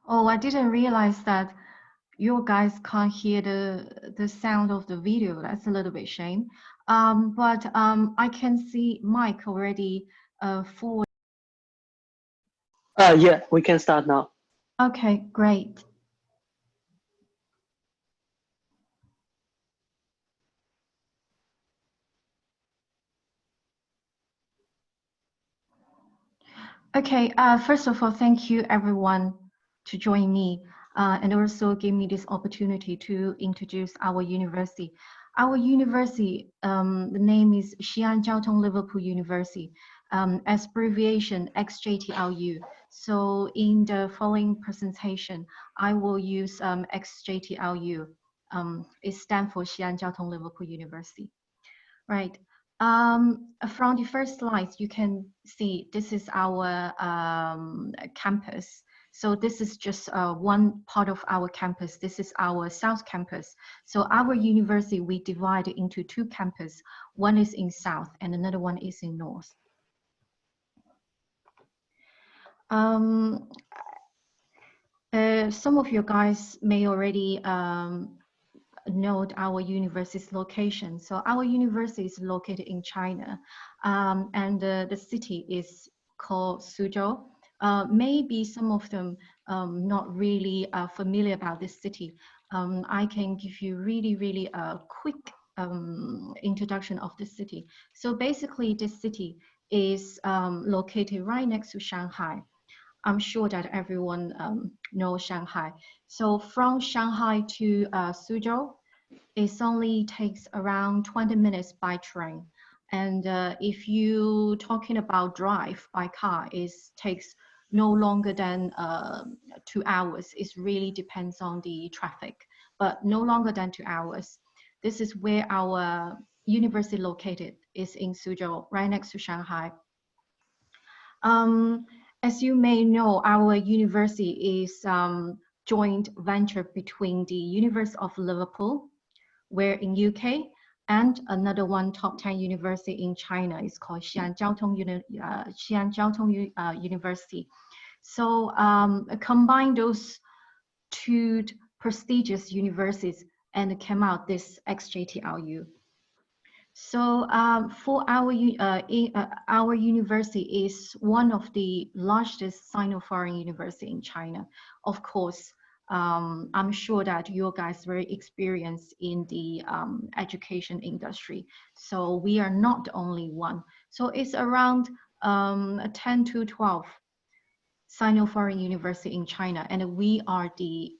Oh, I didn't realize that you guys can't hear the sound of the video. That's a little bit shame. But I can see Mike already forward. Yeah, we can start now. Okay, great. Okay, first of all, thank you everyone to join me and also give me this opportunity to introduce our university. Our university, the name is Xi'an Jiaotong-Liverpool University, abbreviation XJTLU. So in the following presentation, I will use XJTLU. It stands for Xi'an Jiaotong-Liverpool University. Right. From the first slide, you can see this is our campus. So this is just one part of our campus. This is our South campus. So our university, we divide it into two campuses. One is in South and another one is in North. Some of you guys may already note our university's location. So our university is located in China, and the city is called Suzhou. Maybe some of them not really familiar about this city. I can give you really a quick introduction of the city. So basically this city is located right next to Shanghai. I'm sure that everyone knows Shanghai. So from Shanghai to Suzhou, it only takes around 20 minutes by train. And if you talking about drive by car, it takes no longer than 2 hours. It really depends on the traffic, but no longer than 2 hours. This is where our university located, is in Suzhou, right next to Shanghai. As you may know, our university is joint venture between the University of Liverpool, where in UK, and another one top 10 university in China is called Xi'an Jiaotong University. So combine those two prestigious universities and came out this XJTLU. So for our university is one of the largest Sino-foreign university in China. Of course, I'm sure that you guys are very experienced in the education industry. So we are not the only one. So it's around 10 to 12 Sino-foreign university in China, and we are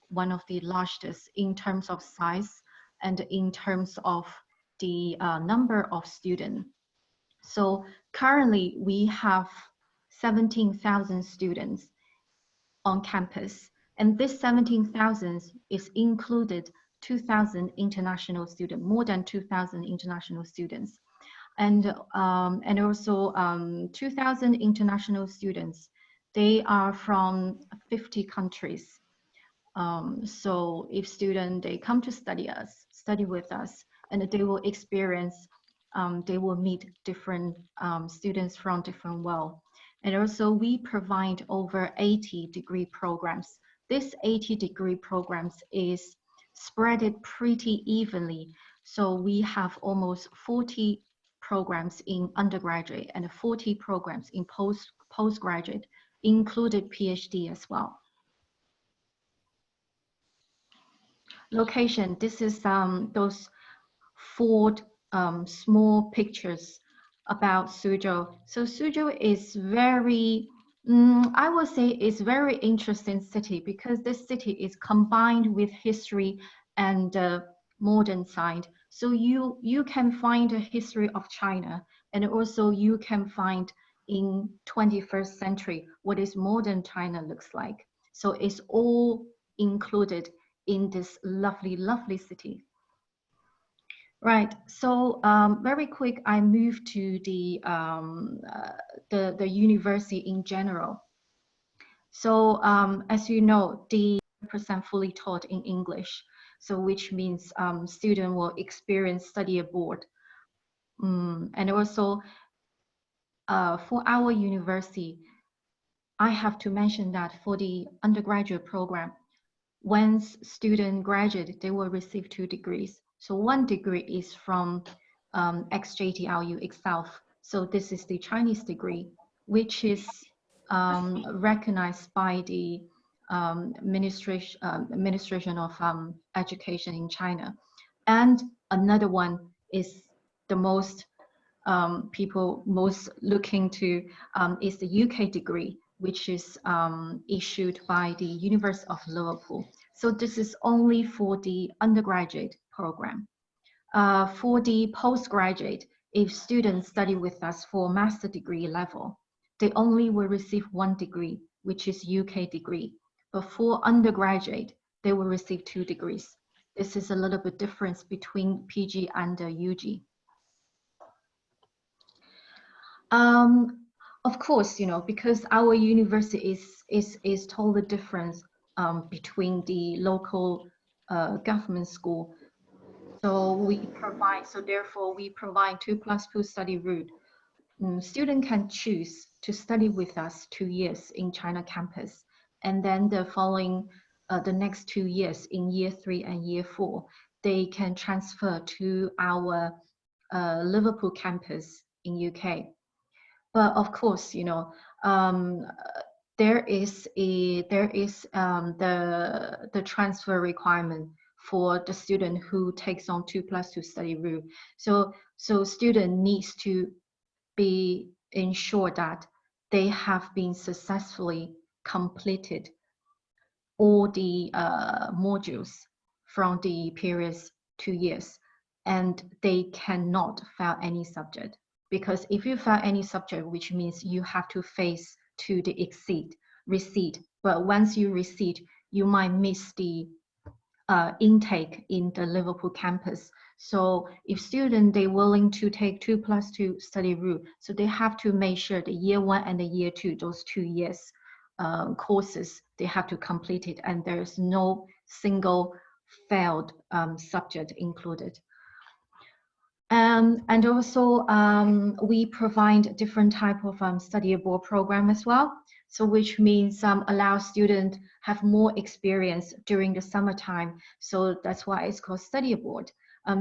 one of the largest in terms of size and in terms of the number of students. So currently we have 17,000 students on campus, and this 17,000 is included 2,000 international students, more than 2,000 international students, and also 2,000 international students. They are from 50 countries. So if students, they come to study with us, and they will experience, they will meet different students from different world. And also we provide over 80 degree programs. This 80 degree programs is spread it pretty evenly. So we have almost 40 programs in undergraduate and 40 programs in postgraduate, included PhD as well. Location, this is those 4 small pictures about Suzhou. So Suzhou is very, I would say it's very interesting city, because this city is combined with history and modern side. So you can find the history of China, and also you can find in 21st century what is modern China looks like. So it's all included in this lovely city. Right. So very quick, I move to the university in general. So as you know, the % fully taught in English. So which means student will experience study abroad. And also for our university, I have to mention that for the undergraduate program, once student graduate, they will receive 2 degrees. So 1 degree is from XJTLU itself. So this is the Chinese degree, which is recognized by the Administration of Education in China. And another one is the most people most looking to is the UK degree, which is issued by the University of Liverpool. So this is only for the undergraduate program. For the postgraduate, if students study with us for master degree level, they only will receive 1 degree, which is UK degree. But for undergraduate, they will receive 2 degrees. This is a little bit difference between PG and UG. Of course, you know, because our university is totally different between the local government school. So therefore we provide 2+2 study route. Student can choose to study with us 2 years in China campus, and then the next 2 years in year 3 and year 4, they can transfer to our Liverpool campus in UK. But of course, you know, there is the transfer requirement for the student who takes on 2+2 study route. So student needs to be ensured that they have been successfully completed all the modules from the previous 2 years, and they cannot fail any subject. Because if you fail any subject, which means you have to face to the receipt. But once you receipt, you might miss the intake in the Liverpool campus. So if students, they're willing to take 2+2 study route, so they have to make sure the year 1 and the year 2, those 2 years courses, they have to complete it, and there's no single failed subject included. And also we provide different type of study abroad program as well. So which means allow students have more experience during the summertime. So that's why it's called study abroad.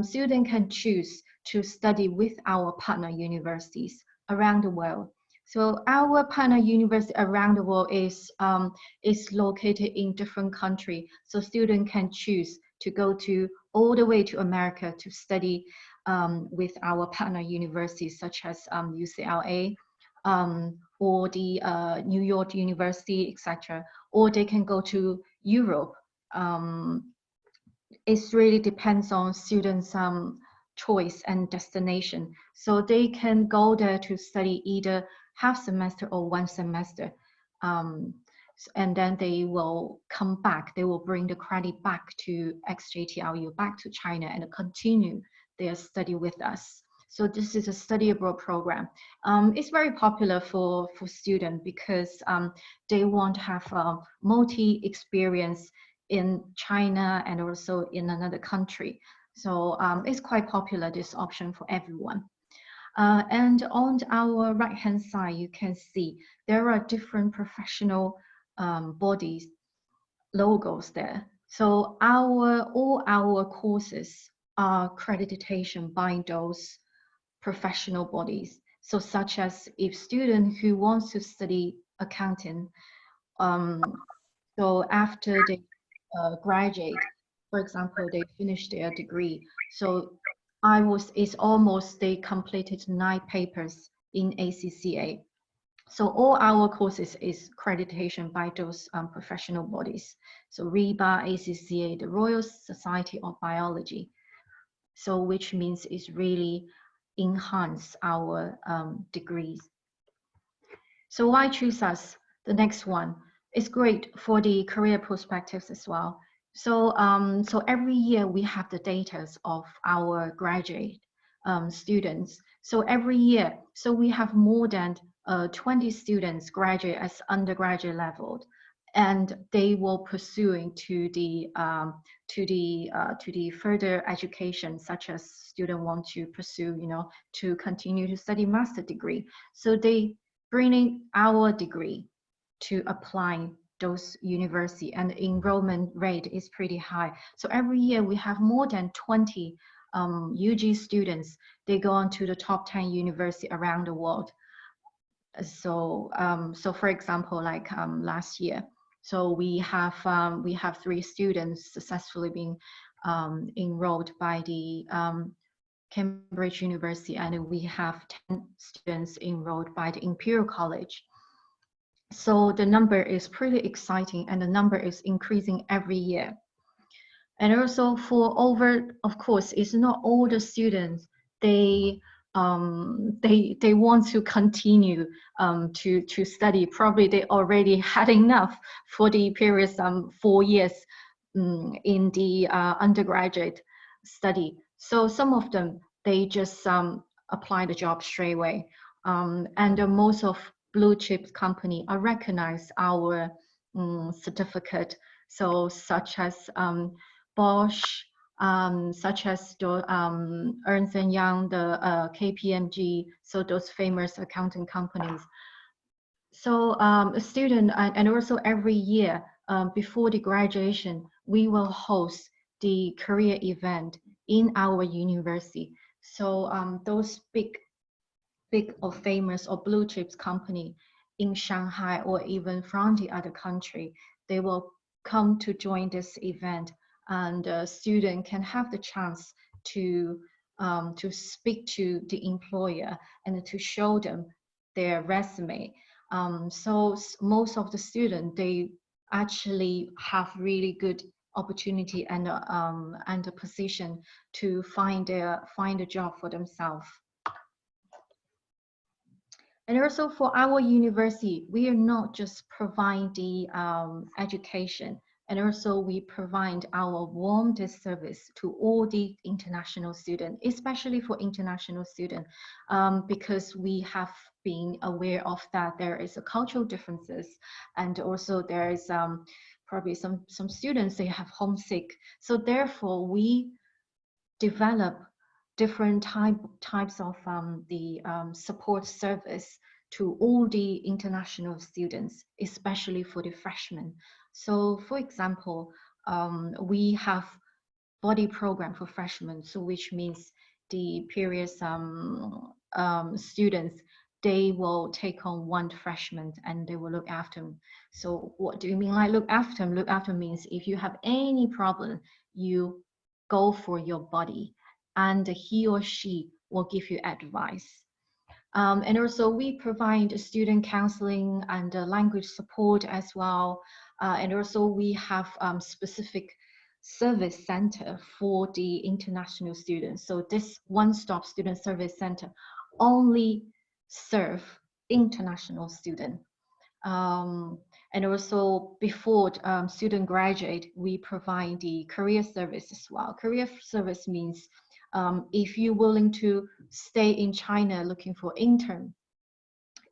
Students can choose to study with our partner universities around the world. So our partner university around the world is located in different countries. So students can choose to go to all the way to America to study with our partner universities such as UCLA or the New York University, etc. Or they can go to Europe. It really depends on students' choice and destination. So they can go there to study either half semester or 1 semester. And then they will come back, they will bring the credit back to XJTLU, back to China, and continue their study with us. So this is a study abroad program. It's very popular for students because they want to have a multi-experience in China and also in another country. So it's quite popular, this option for everyone. And on our right-hand side, you can see there are different professional bodies logos there. So all our courses are accreditation by those professional bodies. So such as if student who wants to study accounting, so after they graduate, for example, they finish their degree. So it's almost they completed 9 papers in ACCA. So all our courses is accreditation by those professional bodies. So RIBA, ACCA, the Royal Society of Biology. So which means it's really enhance our degrees. So why choose us? The next one is great for the career perspectives as well. So so every year we have the data of our graduate students. So every year, so we have more than 20 students graduate as undergraduate level, and they will pursuing to the further education, such as student want to pursue, you know, to continue to study master degree. So they bringing our degree to apply those university, and the enrollment rate is pretty high. So every year we have more than 20 UG students. They go on to the top 10 university around the world. So for example, like last year, so we have 3 students successfully being enrolled by the Cambridge University, and we have 10 students enrolled by the Imperial College. So the number is pretty exciting, and the number is increasing every year. And also of course, it's not all the students, they want to continue to study. Probably they already had enough for the previous 4 years in the undergraduate study. So some of them, they just apply the job straight away. And most of blue chip company are recognize our certificate. So such as Bosch, such as the Ernst & Young, the KPMG, so those famous accounting companies. So a student, and also every year before the graduation, we will host the career event in our university. So those big or famous or blue chips company in Shanghai or even from the other country, they will come to join this event, and a student can have the chance to speak to the employer and to show them their resume. So most of the students, they actually have really good opportunity and a position to find a job for themselves. And also for our university, we are not just providing the education, and also we provide our warm service to all the international students, especially for international students, because we have been aware of that there is a cultural differences, and also there is probably some students, they have homesick. So therefore we develop different types of the support service to all the international students, especially for the freshmen. So for example, we have body program for freshmen, so which means the previous students, they will take on 1 freshman and they will look after them. So what do you mean like look after them? Look after means if you have any problem, you go for your body, and he or she will give you advice. And also we provide student counseling and language support as well. And also we have specific service center for the international students. So this one-stop student service center only serve international students. And also before student graduate, we provide the career service as well. Career service means if you're willing to stay in China looking for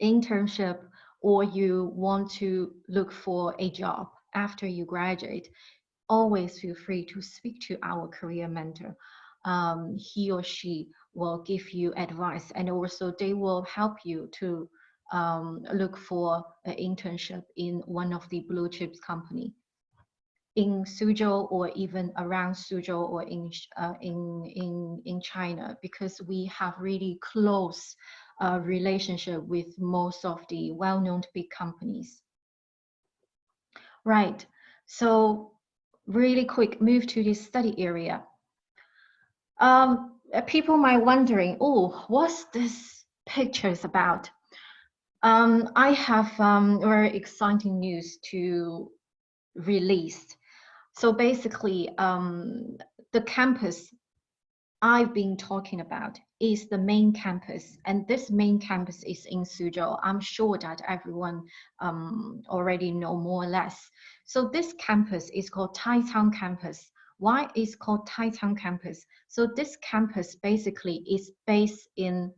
internship, or you want to look for a job after you graduate, always feel free to speak to our career mentor. He or she will give you advice, and also they will help you to look for an internship in one of the blue chips company in Suzhou or even around Suzhou or in China, because we have really close relationship with most of the well-known big companies. Right, so really quick move to the study area. People might wondering, oh, what's this pictures about? I have very exciting news to release. So basically, the campus I've been talking about is the main campus, and this main campus is in Suzhou. I'm sure that everyone already know more or less. So this campus is called Taicang campus. Why is called Taicang campus? So this campus basically is based in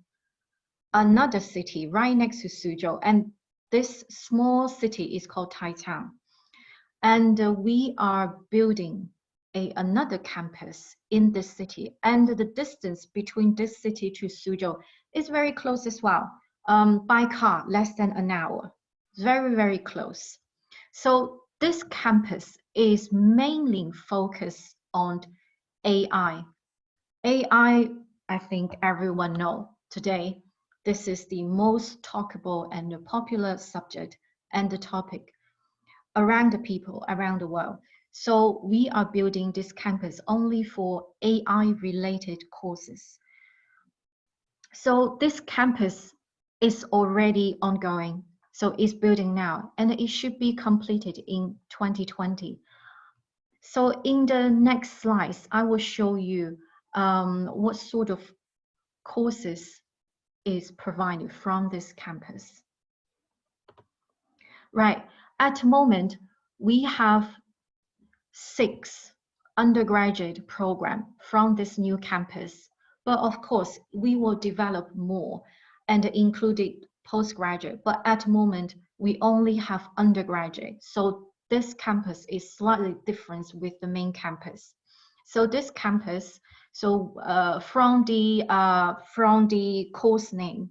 another city right next to Suzhou, and this small city is called Taicang. And we are building another campus in this city, and the distance between this city to Suzhou is very close as well. By car, less than an hour. very, very close. So this campus is mainly focused on AI. AI, I think everyone knows today, this is the most talkable and popular subject and the topic around the people around the world. So we are building this campus only for AI related courses. So this campus is already ongoing. So it's building now and it should be completed in 2020. So in the next slides, I will show you what sort of courses is provided from this campus. Right, at the moment, we have 6 undergraduate programs from this new campus. But of course, we will develop more and include postgraduate. But at the moment, we only have undergraduate. So this campus is slightly different with the main campus. So this campus, from the course name,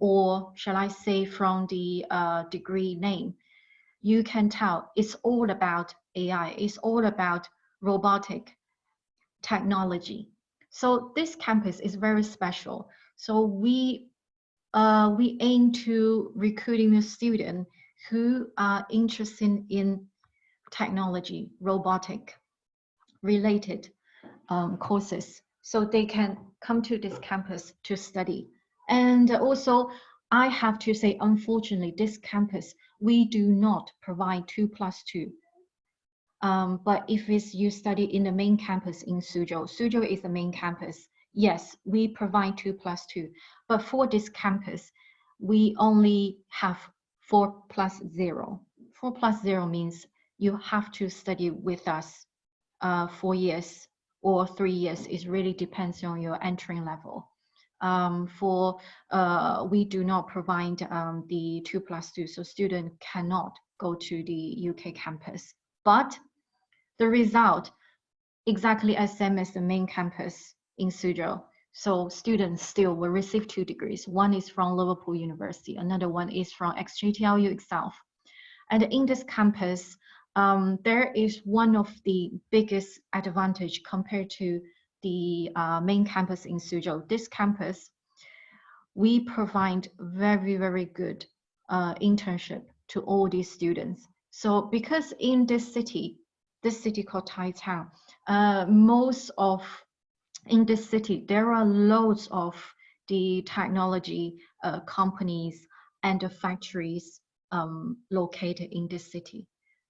or shall I say from the degree name, you can tell it's all about AI. It's all about robotic technology. So this campus is very special. So we aim to recruiting the students who are interested in technology, robotic related courses. So they can come to this campus to study. And also, I have to say, unfortunately, this campus, we do not provide 2+2. But if you study in the main campus in Suzhou, Suzhou is the main campus. Yes, we provide 2+2. But for this campus, we only have 4+0. 4+0 means you have to study with us 4 years or 3 years. It really depends on your entering level. We do not provide the 2+2, so student cannot go to the UK campus. But the result exactly as same as the main campus in Suzhou. So students still will receive 2 degrees. One is from Liverpool University, another one is from XJTLU itself. And in this campus, there is one of the biggest advantage compared to the main campus in Suzhou. This campus, we provide very, very good internship to all these students. So because in this city called Taicang, in this city, there are loads of the technology companies and the factories located in this city.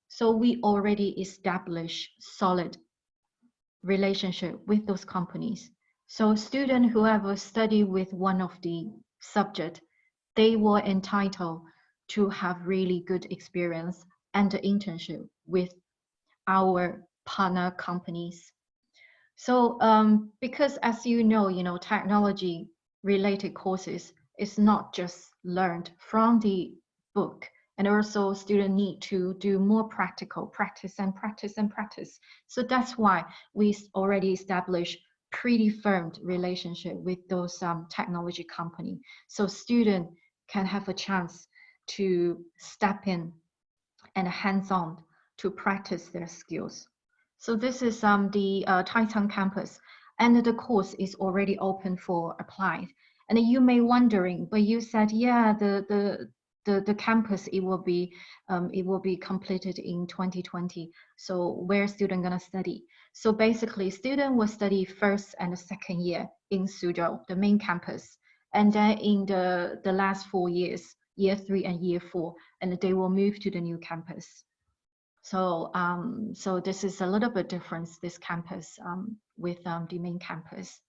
So we already established solid relationship with those companies. So student whoever study with one of the subject, they were entitled to have really good experience and the internship with our partner companies. So because as you know, technology related courses is not just learned from the book, and also students need to do more practical practice. So that's why we already established pretty firm relationship with those technology company. So student can have a chance to step in and hands-on to practice their skills. So this is the Taicang campus, and the course is already open for applied. And you may wondering, but you said, yeah, the campus it will be completed in 2020. So where student gonna study? So basically, student will study first and second year in Suzhou, the main campus, and then in the last 4 years, year 3 and year 4, and they will move to the new campus. So so this is a little bit different, this campus with the main campus.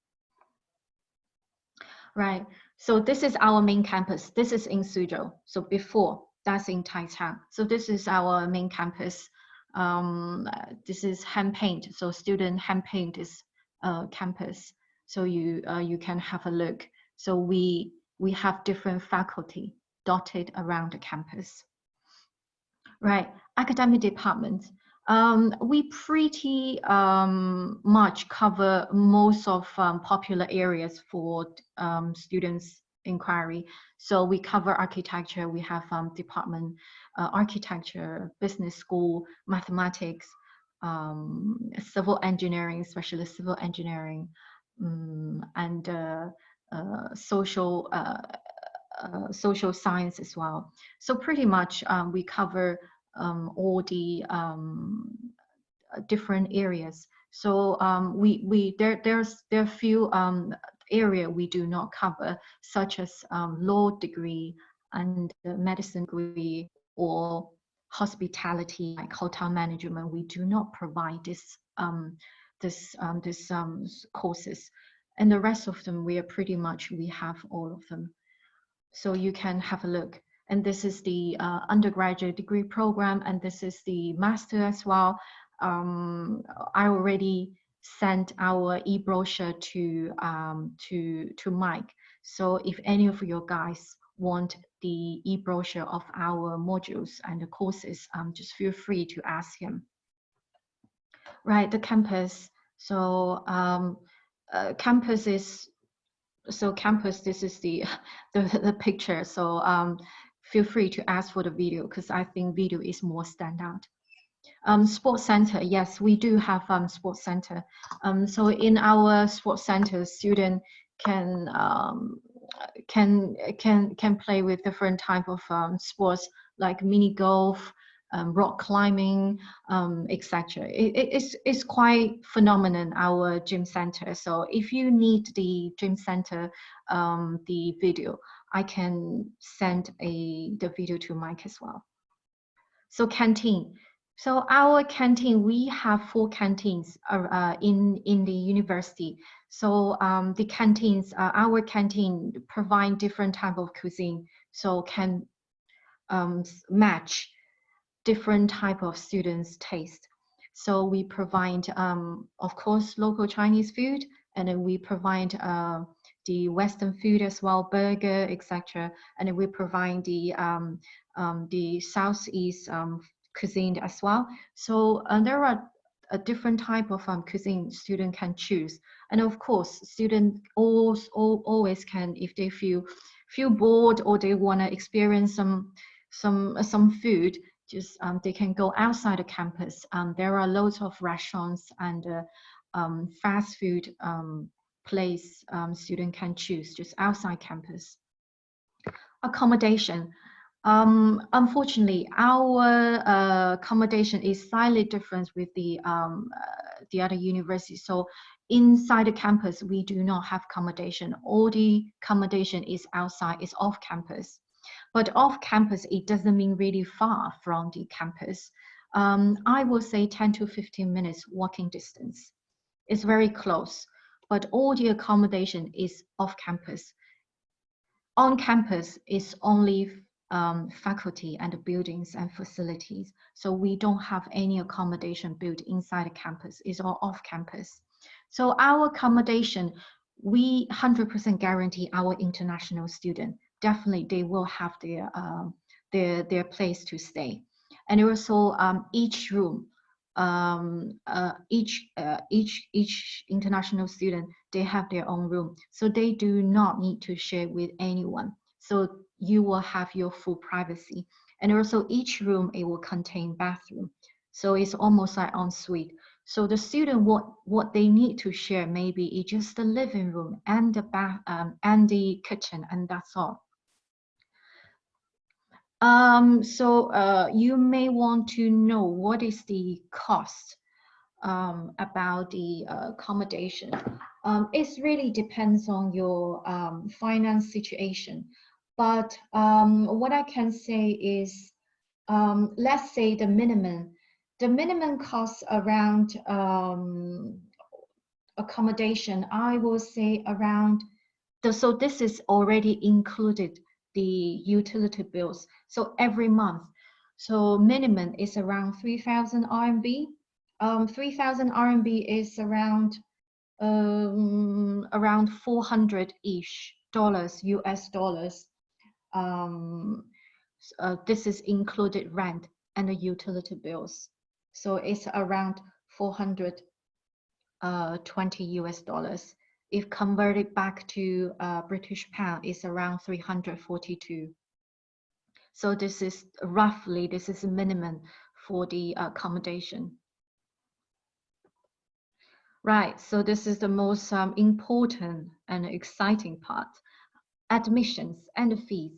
Right, so this is our main campus. This is in Suzhou. So before, that's in Taicang. So this is our main campus. This is hand paint. So student hand paint this campus. So you can have a look. So we have different faculty dotted around the campus. Right, academic department. We pretty much cover most of popular areas for students inquiry. So we cover architecture. We have department architecture, business school, mathematics, civil engineering, specialist civil engineering, and social social science as well. So pretty much we cover all the different areas. So there are few area we do not cover, such as law degree and medicine degree, or hospitality like hotel management. We do not provide this courses, and the rest of them we have all of them. So you can have a look. And this is the undergraduate degree program, and this is the master as well. I already sent our e-brochure to Mike. So if any of your guys want the e-brochure of our modules and the courses, just feel free to ask him. Right, the campus. So campus, this is the picture. So feel free to ask for the video, because I think video is more standout. Sports center, yes, we do have sports center. So in our sports center, student can play with different type of sports like mini golf, rock climbing, etc. It's quite phenomenal, our gym center. So if you need the gym center, the video, I can send the video to Mike as well. So canteen. So our canteen, we have 4 canteens in the university. So the canteens, our canteen provide different type of cuisine, so can match different type of students' taste. So we provide, of course, local Chinese food, and then we provide the Western food as well, burger, etc. And then we provide the Southeast cuisine as well. So there are a different type of cuisine student can choose. And of course, student always can, if they feel bored or they want to experience some food, just they can go outside the campus. There are loads of restaurants and fast food place student can choose just outside campus. Accommodation. Unfortunately, our accommodation is slightly different with the other universities. So inside the campus, we do not have accommodation. All the accommodation is outside, is off campus. But off campus, it doesn't mean really far from the campus. I will say 10 to 15 minutes walking distance. It's very close, but all the accommodation is off campus. On campus is only faculty and buildings and facilities. So we don't have any accommodation built inside the campus. It's all off campus. So our accommodation, we 100% guarantee our international student, definitely they will have their place to stay. And also each room, each international student, they have their own room. So they do not need to share with anyone. So you will have your full privacy. And also each room, it will contain bathroom. So it's almost like ensuite. So the student, what they need to share, maybe it's just the living room and the bath and the kitchen, and that's all. So you may want to know what is the cost about the accommodation. It really depends on your finance situation. But what I can say is, let's say the minimum cost around accommodation, I will say around, so this is already included the utility bills. So every month, so minimum is around 3,000 RMB. 3,000 RMB is around 400-ish dollars, US dollars. This is included rent and the utility bills. So it's around 420 US dollars. if converted back to British pound, is around 342. So this is roughly, this is a minimum for the accommodation. Right, so this is the most important and exciting part, admissions and fees.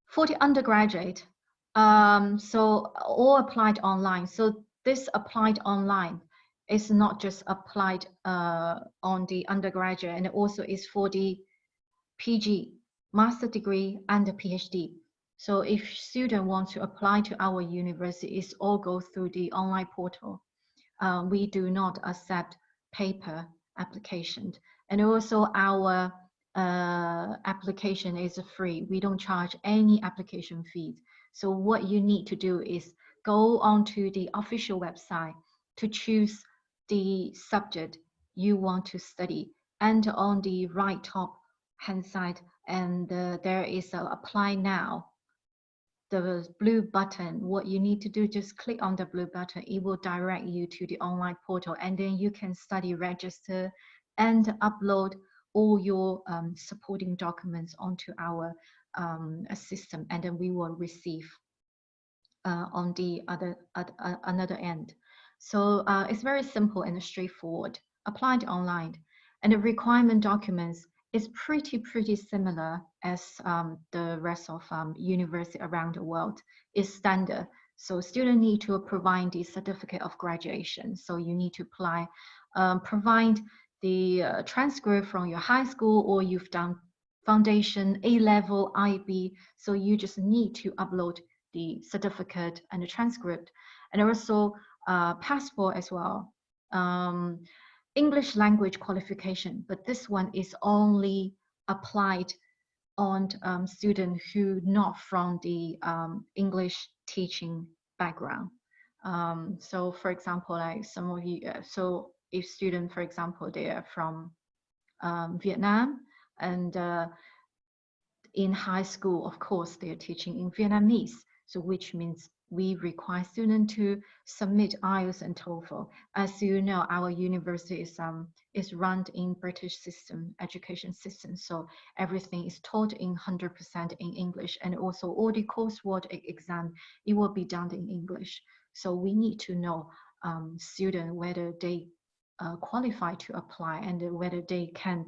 For the undergraduate, so all applied online. So this applied online is not just applied on the undergraduate, and it also is for the PG, master degree, and the PhD. So if student wants to apply to our university, it's all go through the online portal. We do not accept paper applications, and also our application is free. We don't charge any application fees. So what you need to do is go onto the official website to choose the subject you want to study, and on the right top hand side, and there is a apply now, the blue button. What you need to do, just click on the blue button. It will direct you to the online portal, and then you can study, register, and upload all your supporting documents onto our system, and then we will receive on the another end. So it's very simple and straightforward. Applied online, and the requirement documents is pretty similar as the rest of university around the world. Is standard. So students need to provide the certificate of graduation. So you need to apply, provide the transcript from your high school, or you've done foundation, A-level, IB. So you just need to upload the certificate and the transcript, and also passport as well. English language qualification, but this one is only applied on students who not from the English teaching background. So for example, like some of you, so if students, for example, they are from Vietnam, and in high school, of course, they are teaching in Vietnamese. So which means we require students to submit IELTS and TOEFL. As you know, our university is run in British system, education system. So everything is taught in 100% in English, and also all the coursework exam, it will be done in English. So we need to know students whether they qualify to apply, and whether they can,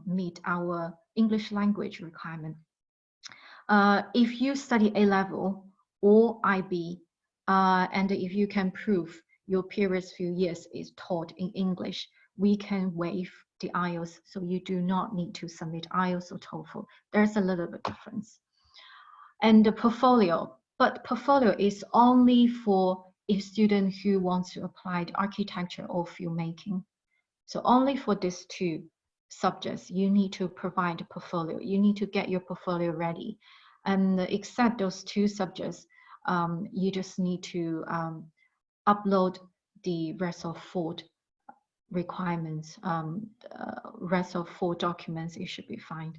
meet our English language requirement. If you study A-level or IB, and if you can prove your previous few years is taught in English, we can waive the IELTS, so you do not need to submit IELTS or TOEFL. There's a little bit difference. And the portfolio, but portfolio is only for a student who wants to apply to architecture or filmmaking. So only for these two subjects, you need to provide a portfolio. You need to get your portfolio ready. And except those two subjects, you just need to upload the rest of 4 requirements, rest of 4 documents, it should be fine.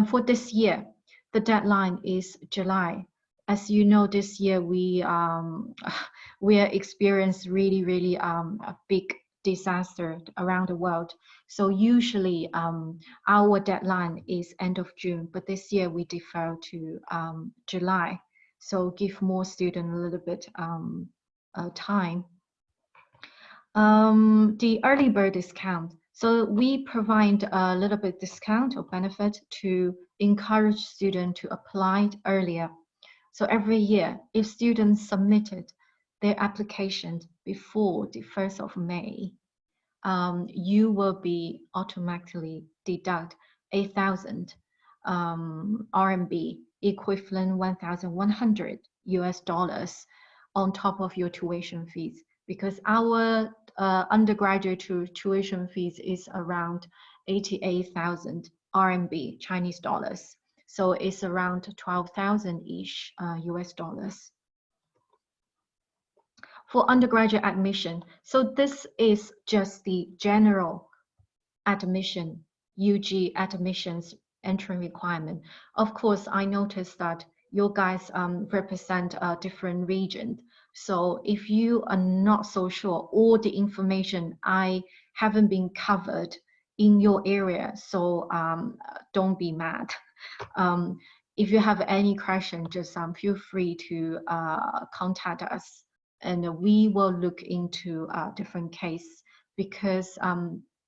For this year, the deadline is July. As you know, this year we are experiencing really a big disaster around the world. So usually our deadline is end of June, but this year we defer to July. So give more students a little bit time. The early bird discount. So we provide a little bit discount or benefit to encourage students to apply earlier. So every year, if students submitted their application before the 1st of May, you will be automatically deduct 8,000 RMB, equivalent 1,100 US dollars on top of your tuition fees, because our undergraduate tuition fees is around 88,000 RMB, Chinese dollars. So it's around 12,000-ish US dollars. For undergraduate admission, so this is just the general admission, UG admissions entry requirement. Of course, I noticed that you guys represent a different region. So if you are not so sure, all the information I haven't been covered in your area. So don't be mad. If you have any question, just feel free to contact us, and we will look into different case, because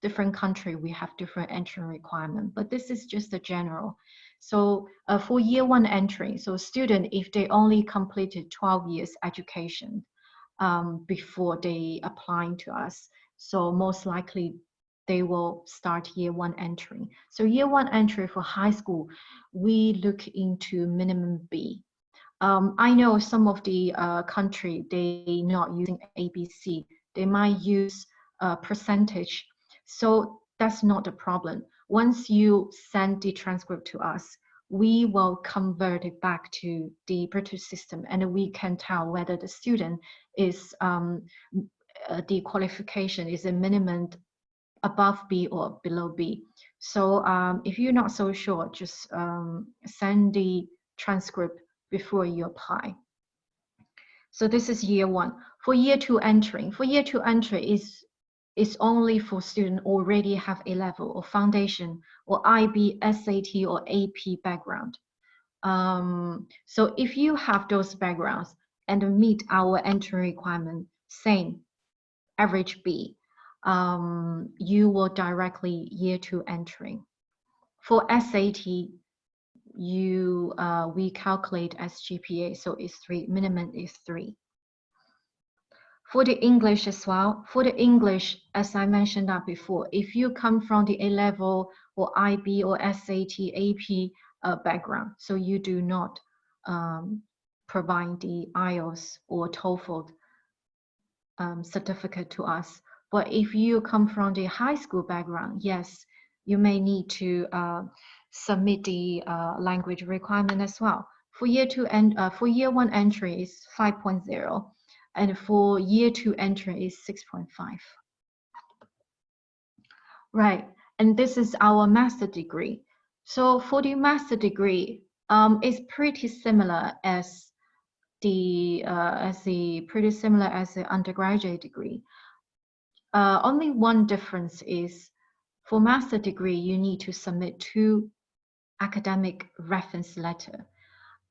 different country we have different entry requirement, but this is just a general. So for year one entry, so student, if they only completed 12 years education before they applying to us, so most likely they will start year one entry. So year one entry for high school, we look into minimum B. I know some of the country, they not using ABC, they might use percentage. So that's not a problem. Once you send the transcript to us, we will convert it back to the British system, and we can tell whether the student is the qualification is a minimum above B or below B. So if you're not so sure, just send the transcript before you apply. So this is year one. For year two entry, is only for students already have A level or foundation or IB, SAT or AP background. So if you have those backgrounds and meet our entry requirement, same average B, you will directly year two entering. For SAT, we calculate as GPA, so it's 3, minimum is 3. For the English as well, for the English, as I mentioned that before, if you come from the A level or IB or SAT, AP background, so you do not provide the IELTS or TOEFL certificate to us. But if you come from the high school background, yes, you may need to submit the language requirement as well. For year two and for year one entry is 5.0, and for year two entry is 6.5. Right, and this is our master degree. So for the master degree, it's pretty similar as the undergraduate degree. Only one difference is for master degree, you need to submit 2 academic reference letter.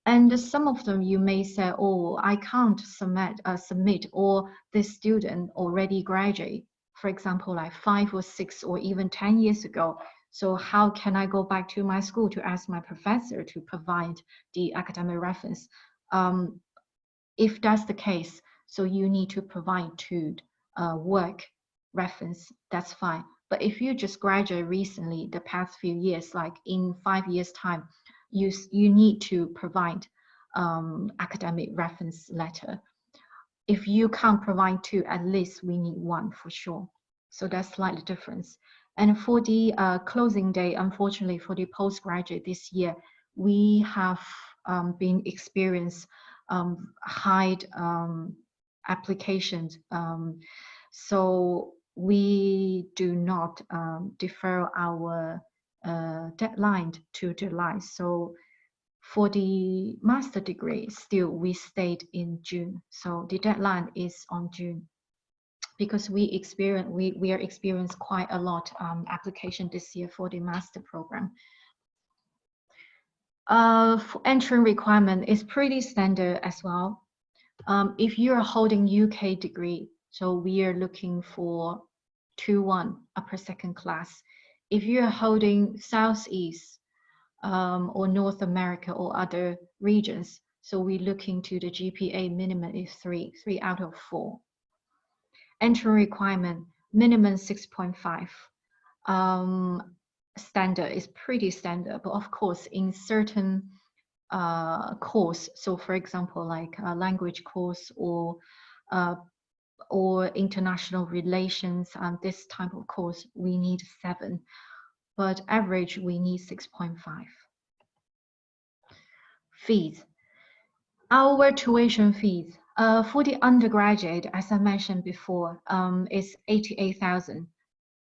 And some of them you may say, oh, I can't submit, or this student already graduate, for example, like 5 or 6 or even 10 years ago. So how can I go back to my school to ask my professor to provide the academic reference? If that's the case, so you need to provide 2 work reference, that's fine. But if you just graduate recently, the past few years, like in 5 years time, you need to provide academic reference letter. If you can't provide 2, at least we need 1 for sure. So that's slightly difference. And for the closing day, unfortunately for the postgraduate this year, we have been experienced high applications. So we do not defer our deadline to July. So for the master degree, still we stayed in June. So the deadline is on June, because we are experienced quite a lot application this year for the master program. For entry requirement is pretty standard as well. If you're holding UK degree, so we are looking for 2-1 upper second class. If you're holding Southeast or North America or other regions, so we're looking to the GPA minimum is 3 out of 4. Entry requirement minimum 6.5. Standard is pretty standard, but of course in certain course, so for example like a language course or international relations, this type of course we need 7, but average we need 6.5. Fees. Our tuition fees for the undergraduate, as I mentioned before, is 88,000.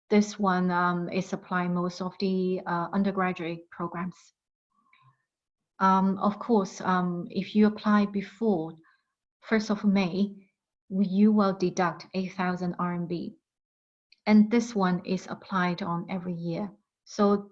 This one is applying most of the undergraduate programs. Of course, if you apply before 1st of May, you will deduct 8,000 RMB. and this one is applied on every year. So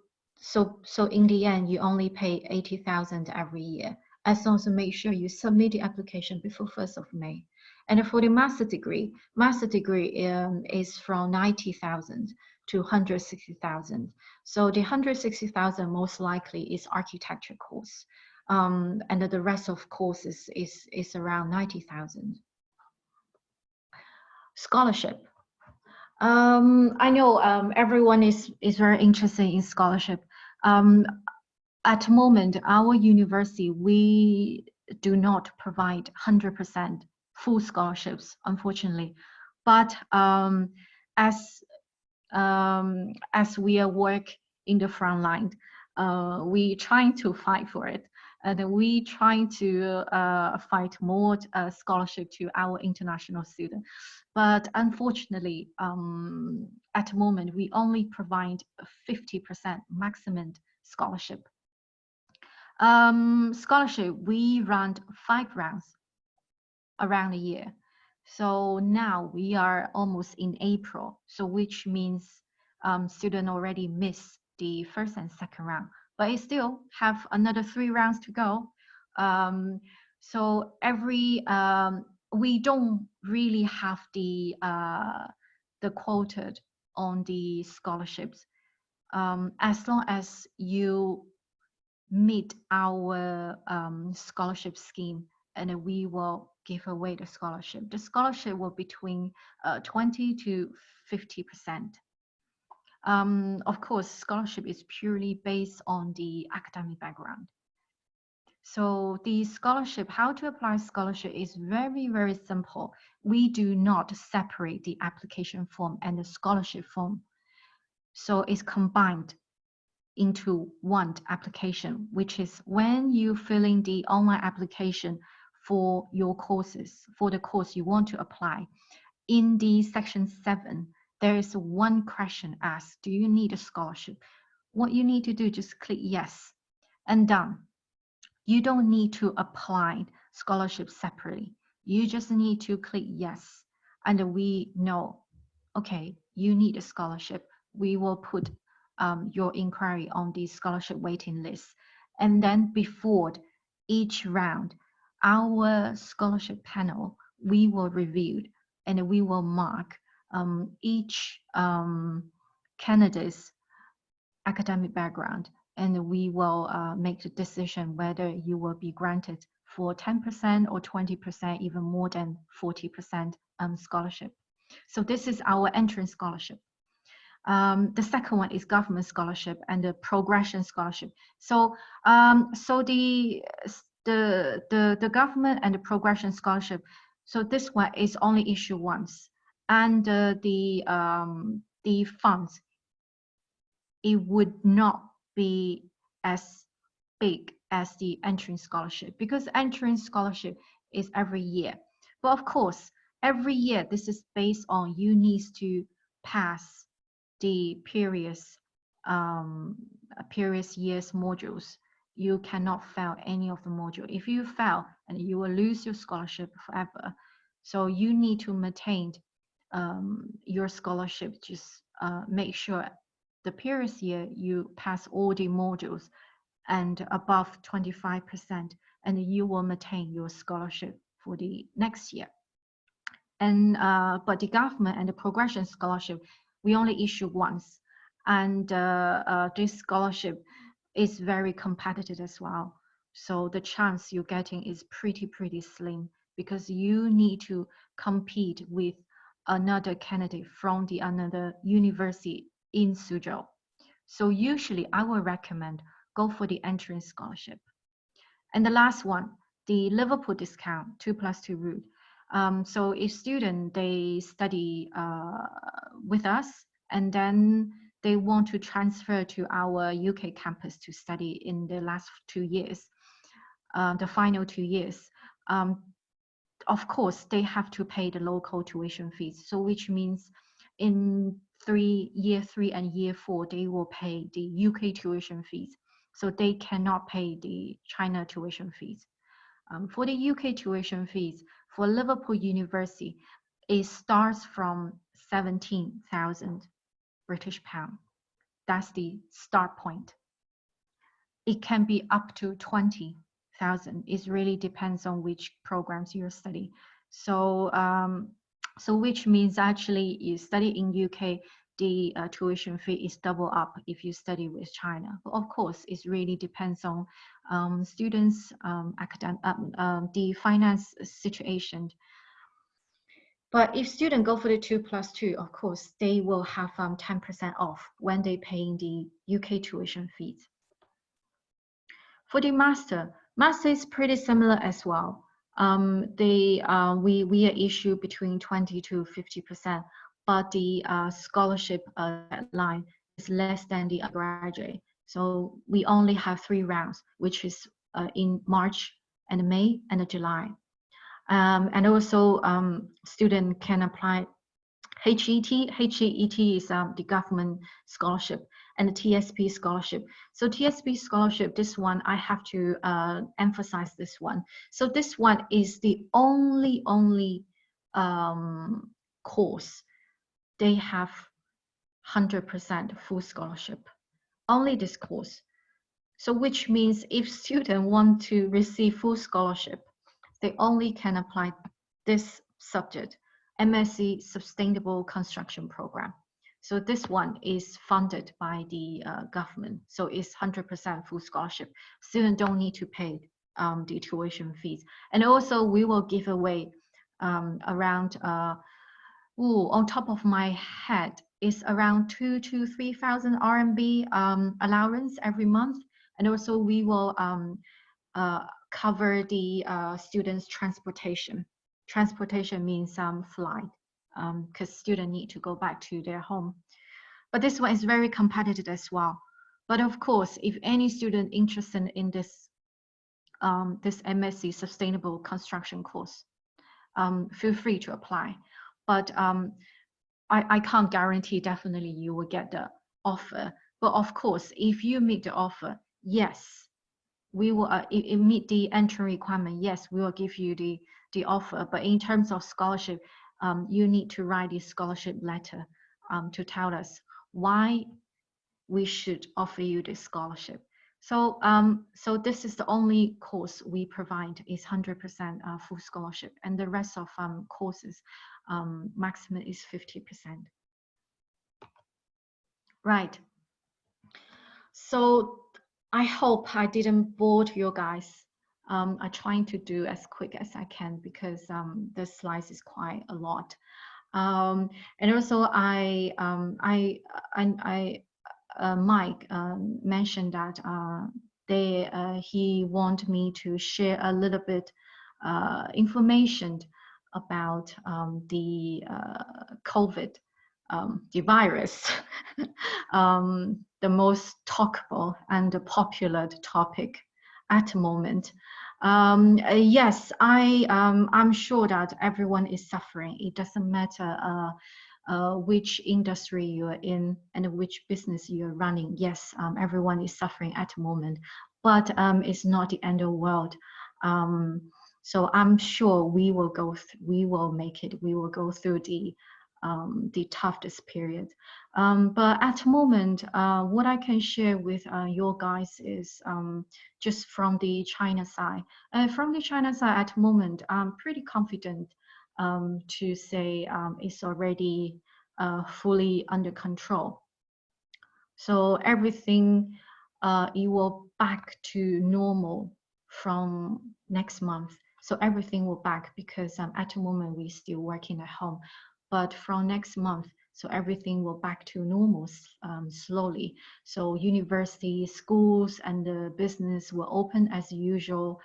in the end, you only pay 80,000 every year, as long as you make sure you submit the application before 1st of May. And for the master degree is from 90,000 to 160,000. So the 160,000 most likely is architecture course, and the rest of courses is around 90,000. Scholarship. I know everyone is very interested in scholarship. At the moment, our university, we do not provide 100% full scholarships, unfortunately. But as we are work in the front line, we trying to fight for it. And we trying to fight more scholarship to our international students. But unfortunately, at the moment, we only provide 50% maximum scholarship. Scholarship, we run 5 rounds around a year. So now we are almost in April, so which means students already missed the first and second round, but it still have another 3 rounds to go. So every we don't really have the quota on the scholarships. As long as you meet our scholarship scheme, and we will give away the scholarship. The scholarship will between 20 to 50%. Of course, scholarship is purely based on the academic background. So the scholarship, how to apply scholarship is very, very simple. We do not separate the application form and the scholarship form. So it's combined into one application, which is when you fill in the online application for your courses, for the course you want to apply. In the section 7, there is one question asked, do you need a scholarship? What you need to do, just click yes and done. You don't need to apply scholarship separately. You just need to click yes. And we know, okay, you need a scholarship. We will put your inquiry on the scholarship waiting list. And then before each round, our scholarship panel, we will review and we will mark each candidate's academic background, and we will make the decision whether you will be granted for 10% or 20%, even more than 40% scholarship. So this is our entrance scholarship. The second one is government scholarship and the progression scholarship. So the government and the progression scholarship, so this one is only issued once, and the funds, it would not be as big as the entrance scholarship, because entrance scholarship is every year. But of course, every year this is based on you need to pass the previous year's modules. You cannot fail any of the module. If you fail, and you will lose your scholarship forever. So you need to maintain your scholarship. Just make sure the previous year you pass all the modules and above 25%, and you will maintain your scholarship for the next year. And but the government and the progression scholarship, we only issue once, and this scholarship is very competitive as well. So the chance you're getting is pretty slim, because you need to compete with another candidate from the another university in Suzhou. So usually I will recommend go for the entrance scholarship. And the last one, the Liverpool discount 2+2 route. So if student, they study with us, and then they want to transfer to our UK campus to study in the last 2 years, the final 2 years, of course, they have to pay the local tuition fees. So which means in year 3 and year 4, they will pay the UK tuition fees. So they cannot pay the China tuition fees. For the UK tuition fees, for Liverpool University, it starts from 17,000 British pound. That's the start point. It can be up to 20,000. It really depends on which programs you're studying. So, so which means actually you study in UK, the tuition fee is double up if you study with China. But of course, it really depends on students' the finance situation. But if students go for the 2+2, of course, they will have 10% off when they paying the UK tuition fees. For the master is pretty similar as well. We are issued between 20 to 50%, but the scholarship deadline is less than the undergraduate. So we only have 3 rounds, which is in March and May and July. And also student can apply HET. HET is the government scholarship, and the TSP scholarship. So TSP scholarship, this one, I have to emphasize this one. So this one is the only course they have 100% full scholarship. Only this course. So which means if students want to receive full scholarship, they only can apply this subject, MSc Sustainable Construction Program. So this one is funded by the government. So it's 100% full scholarship. Students don't need to pay the tuition fees. And also we will give away around, on top of my head, is around 2,000 to 3,000 RMB allowance every month. And also we will cover the students' transportation. Transportation means flight, because students need to go back to their home. But this one is very competitive as well. But of course, if any student interested in this this MSc Sustainable Construction course, feel free to apply. But I can't guarantee definitely you will get the offer. But of course, if you meet the offer, yes, we will meet the entry requirement. Yes, we will give you the offer. But in terms of scholarship, you need to write the scholarship letter to tell us why we should offer you this scholarship. So so this is the only course we provide is 100% full scholarship, and the rest of courses maximum is 50%. Right. So I hope I didn't bore you guys. I'm trying to do as quick as I can because the slides is quite a lot. And also Mike mentioned that he wanted me to share a little bit information about the COVID, the virus, the most talkable and popular topic at the moment. Yes, I'm sure that everyone is suffering. It doesn't matter which industry you're in and which business you're running. Yes, everyone is suffering at the moment, but it's not the end of the world. So I'm sure we will make it. We will go through the toughest period. But at the moment, what I can share with you guys is just from the China side. From the China side at the moment, I'm pretty confident to say it's already fully under control. So everything it will back to normal from next month. So everything will back because at the moment we're still working at home. But from next month, so everything will back to normal slowly. So university, schools, and the business will open as usual.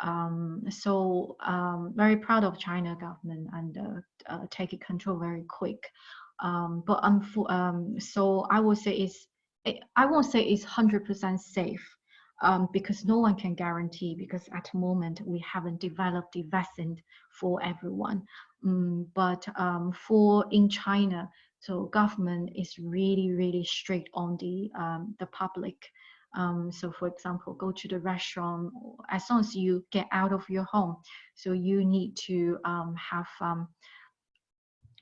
Very proud of China government and take control very quick. So I would say I won't say it's 100% safe. Because no one can guarantee, because at the moment we haven't developed the vaccine for everyone. But for in China, so government is really strict on the public. So for example, go to the restaurant, as long as you get out of your home, so you need to have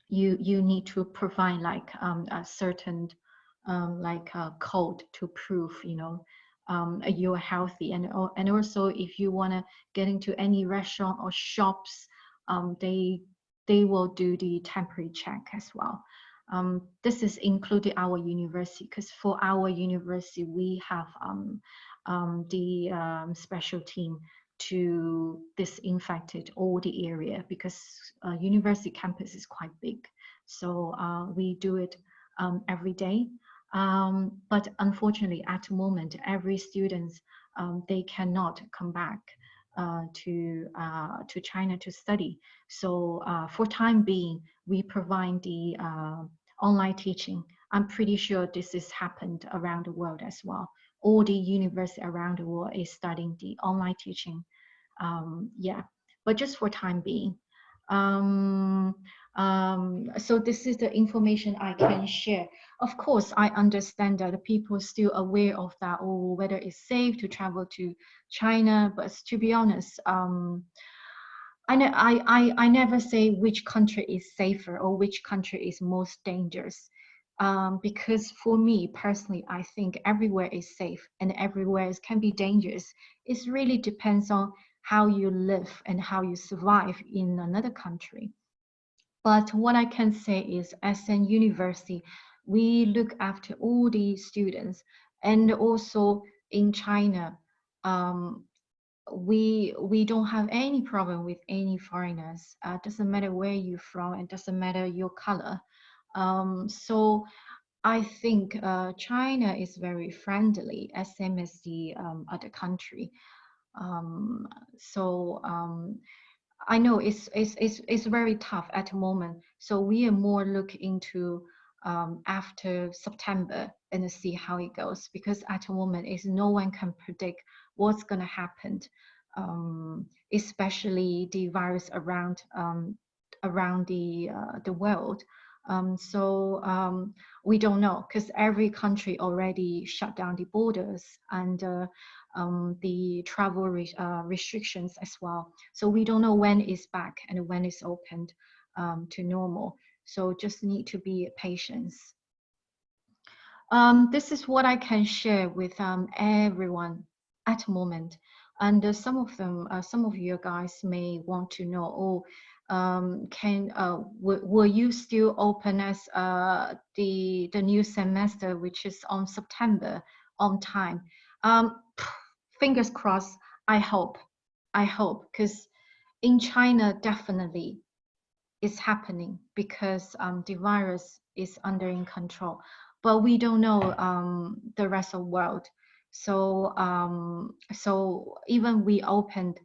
you need to provide like a certain like a code to prove, you know, you're healthy. And also if you want to get into any restaurant or shops, they will do the temperature check as well. This is included our university, because for our university we have the special team to disinfect all the area, because university campus is quite big. So we do it every day. But unfortunately, at the moment, every student, they cannot come back to China to study. So for time being, we provide the online teaching. I'm pretty sure this has happened around the world as well. All the universities around the world is starting the online teaching. Yeah, but just for time being. So this is the information I can share. Of course, I understand that the people are still aware of that, or whether it's safe to travel to China. But to be honest, I never say which country is safer or which country is most dangerous. Because for me personally, I think everywhere is safe and everywhere can be dangerous. It really depends on how you live and how you survive in another country. But what I can say is, as an university, we look after all the students, and also in China, we don't have any problem with any foreigners. Doesn't matter where you're from, and doesn't matter your color. So I think China is very friendly, as same as the other country. So I know it's very tough at the moment. So we are more looking into after September and see how it goes, because at the moment is no one can predict what's going to happen, especially the virus around the world. So we don't know, because every country already shut down the borders and the travel restrictions as well. So we don't know when it's back and when it's opened to normal. So just need to be patient. This is what I can share with everyone at the moment. And some of them, some of you guys may want to know, oh, will you still open as the new semester, which is on September, on time? Fingers crossed. I hope, because in China definitely it's happening, because the virus is under in control. But we don't know the rest of the world. So so even we opened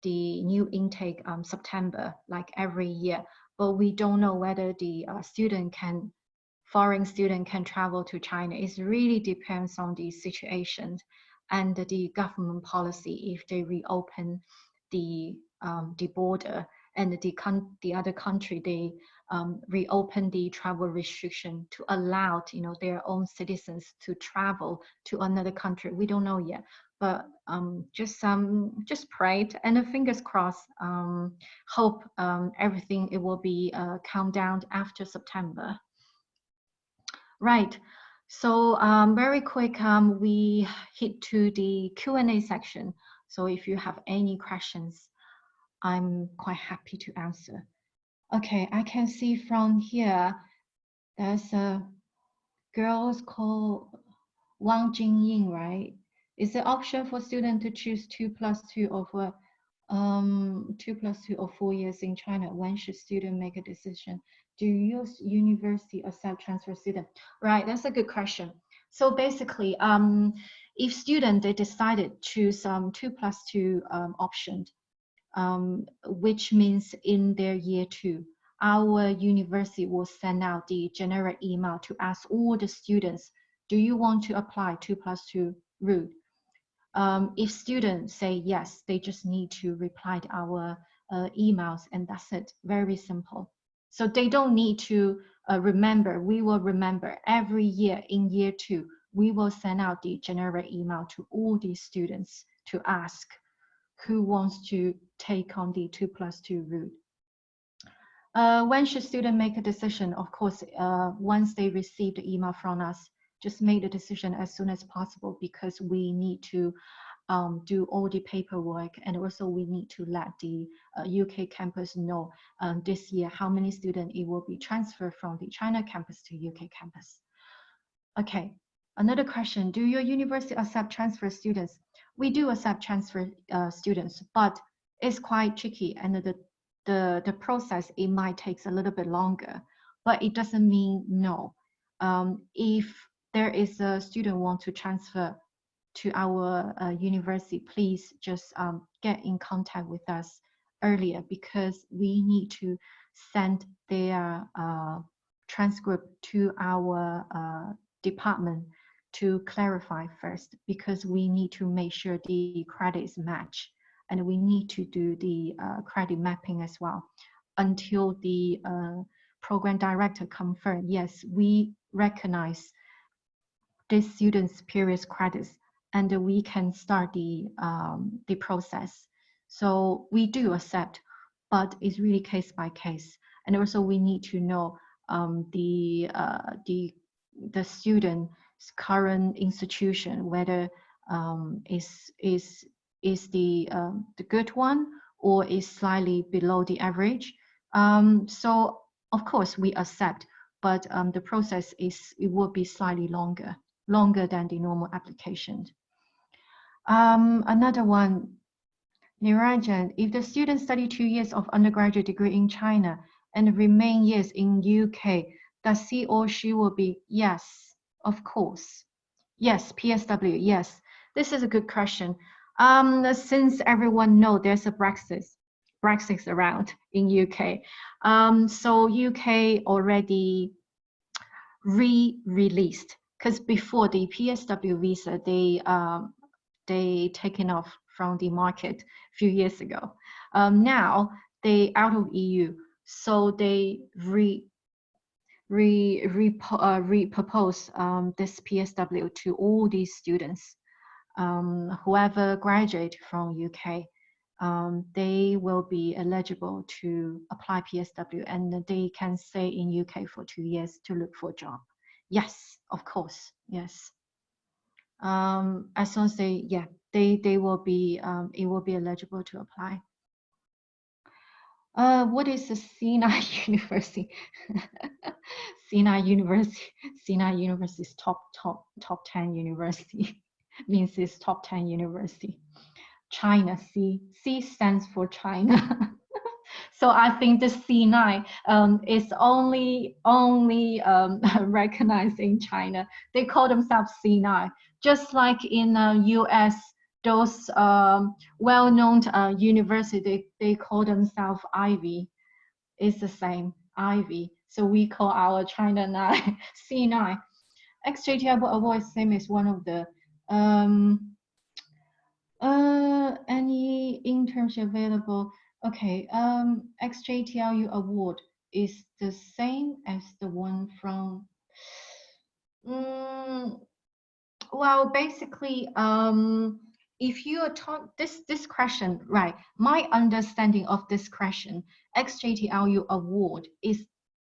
the new intake September, like every year, but we don't know whether the foreign student can travel to China. It really depends on the situation and the government policy, if they reopen the border, and the other country, they reopen the travel restriction to allow, you know, their own citizens to travel to another country. We don't know yet, but just pray and fingers crossed. Hope everything it will be calmed down after September. Right. So very quick, we hit to the Q&A section. So if you have any questions, I'm quite happy to answer. Okay, I can see from here, there's a girl called Wang Jingying, right? Is the option for student to choose 2+2 or 2+2 or 4 years in China? When should student make a decision? Do your university accept transfer student? Right, that's a good question. So basically, if student they decided to choose 2+2 option, which means in their year 2, our university will send out the general email to ask all the students, do you want to apply 2+2 route? If students say yes, they just need to reply to our emails, and that's it. Very simple. So they don't need to remember. We will remember every year in year 2, we will send out the general email to all the students to ask who wants to take on the 2+2 route. When should student make a decision? Of course, once they receive the email from us, just make the decision as soon as possible, because we need to do all the paperwork, and also we need to let the UK campus know this year how many students it will be transferred from the China campus to UK campus. Okay, another question, do your university accept transfer students? We do accept transfer students, but it's quite tricky, and the process, it might take a little bit longer, but it doesn't mean no. If there is a student want to transfer to our university, please just get in contact with us earlier, because we need to send their transcript to our department to clarify first, because we need to make sure the credits match, and we need to do the credit mapping as well until the program director confirm, yes, we recognize this student's previous credits, and we can start the process. So we do accept, but it's really case by case. And also we need to know the student's current institution, whether is the good one or is slightly below the average. So of course we accept, but the process it will be slightly longer than the normal application. Another one, Niranjan, if the student study 2 years of undergraduate degree in China and remain years in UK, does he or she will be? Yes, of course. Yes, PSW, yes. This is a good question. Since everyone knows there's a Brexit around in UK, so UK already re-released, because before the PSW visa, they taken off from the market a few years ago. Now they out of EU, so they repropose this PSW to all these students. Whoever graduate from UK, they will be eligible to apply PSW, and they can stay in UK for 2 years to look for a job. Yes, of course, yes. As long as they will be it will be eligible to apply. What is the Xī'ān University? Xī'ān University is top 10 university. Means it's top 10 university. China, C stands for China. So I think the C9 is only recognized in China. They call themselves C9, just like in US, those well-known university, they call themselves Ivy. It's the same, Ivy. So we call our China 9 C9. XJTLU award same is one of the any internship available. Okay, XJTLU award is the same as the one from, well, basically, if you are taught this question, right, my understanding of this question, XJTLU award is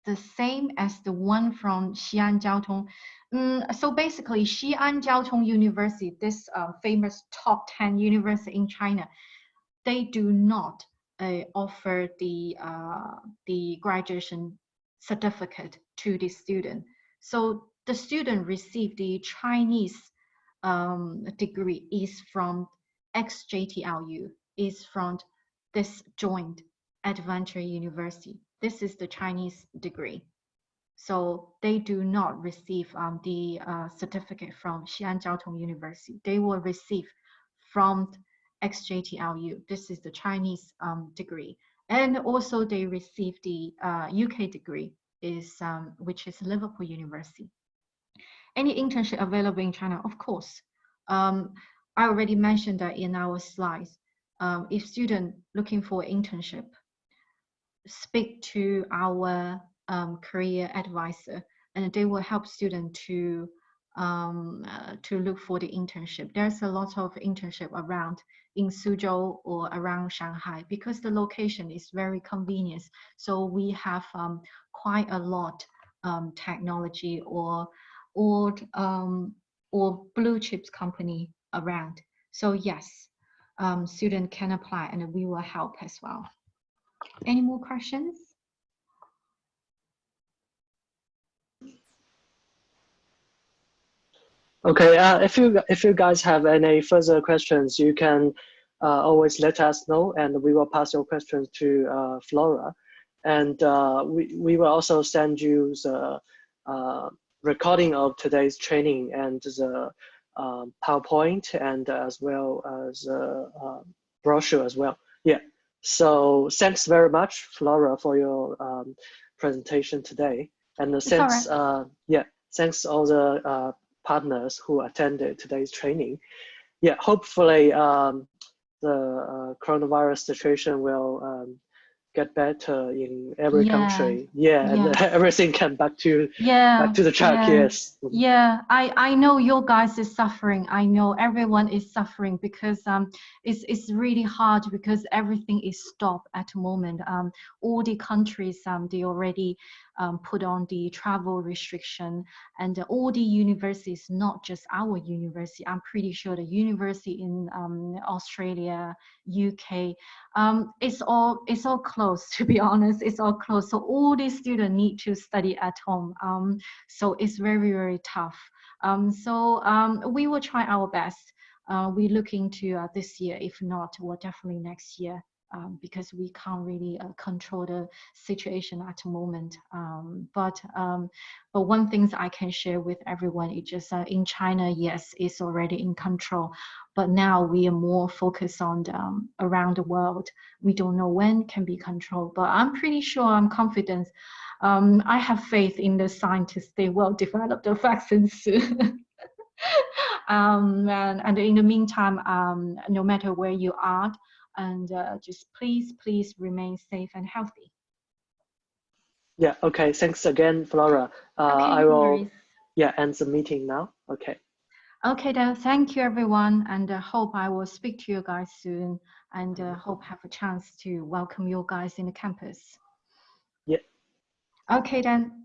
the same as the one from Xi'an Jiaotong. So basically, Xi'an Jiaotong University, this famous top 10 university in China, they do not offer the graduation certificate to the student. So the student receive the Chinese degree is from XJTLU, is from this joint adventure university. This is the Chinese degree. So they do not receive the certificate from Xi'an Jiaotong University. They will receive from XJTLU. This is the Chinese degree. And also they receive the UK degree, which is Liverpool University. Any internship available in China? Of course. I already mentioned that in our slides. If student looking for internship, speak to our career advisor, and they will help student to to look for the internship. There's a lot of internship around in Suzhou or around Shanghai because the location is very convenient. So we have quite a lot technology or blue chips company around. So yes, student can apply and we will help as well. Any more questions? Okay, if you guys have any further questions, you can always let us know, and we will pass your questions to Flora, and we will also send you the recording of today's training and the PowerPoint, and as well as brochure as well. Yeah. So thanks very much, Flora, for your presentation today, and thanks thanks all the partners who attended today's training. Yeah, hopefully the coronavirus situation will get better in every country. Yeah, and everything can back to the track. Yes. Yeah, I know you guys is suffering. I know everyone is suffering because it's really hard because everything is stopped at the moment. All the countries they already put on the travel restriction, and all the universities, not just our university. I'm pretty sure the university in Australia, UK, it's all closed. To be honest, it's all closed. So all these students need to study at home. So it's very, very tough. We will try our best. We look into this year. If not, well, definitely next year. Because we can't really control the situation at the moment. But one thing I can share with everyone is just in China, yes, it's already in control. But now we are more focused on around the world. We don't know when can be controlled, but I'm pretty sure, I'm confident. I have faith in the scientists. They will develop the vaccines soon. And in the meantime, no matter where you are, and just please remain safe and healthy. Yeah, okay, thanks again, Flora. I will end the meeting now. Okay, then thank you everyone, and hope I will speak to you guys soon, and hope have a chance to welcome you guys in the campus. Yeah. Okay then.